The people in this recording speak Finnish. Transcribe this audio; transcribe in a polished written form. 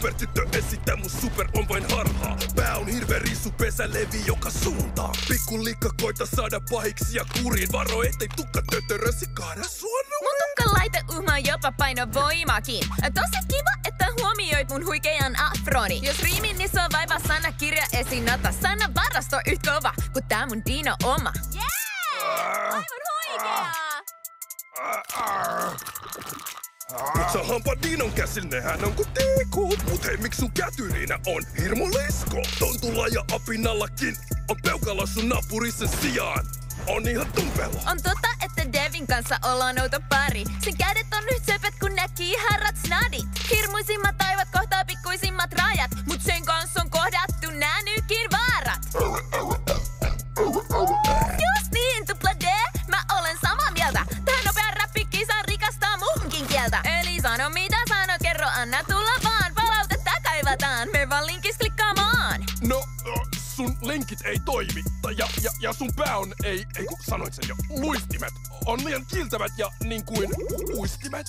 supertyttö esittää mun super on vain harhaa. Pää on hirveä rissu, pesä levii joka suuntaan. Pikku likka koita saada pahiksi ja kuriin. Varo ettei tukka tötörösi kaada sua nurin. Mun tukkalaite uhmaa jopa painovoimakin. Tosi kiva, että huomioit mun huikean afroni. Jos riimin, niin se on vaiva sana kirja esinota. Sana varasto yht kova, kun tää mun Dino oma. Aivan huikea! Mut sä hampa Dinon käsil, nehän on ku tiikut. Mut hei, miksi sun kätyrinä on hirmu lisko? Tontulla ja apinallakin on peukalo sun naapurisen sijaan. On ihan tumpelo. On totta, että Devin kanssa ollaan outo pari. Sen kädet on nyt söpät, kun näkii harrat snadit. Hirmuisimmat taivot kohtaa pikkuisimmat rajat. Mut sen kanssa on kohdattu nää nykin vaarat. Just niin, tupla D, mä olen samaa mieltä. Tää nopea räppikisa rikastaa munkin kieltä. Eli sano mitä sanot, kerro, anna tulla vaan. Palautetta kaivataan, me vaan linkis klikkaamaan. No, sun linkit ei toimi. Ja sun pää on, ei kun sanoit sen jo, luistimet. On liian kiiltävät ja niin kuin uistimet.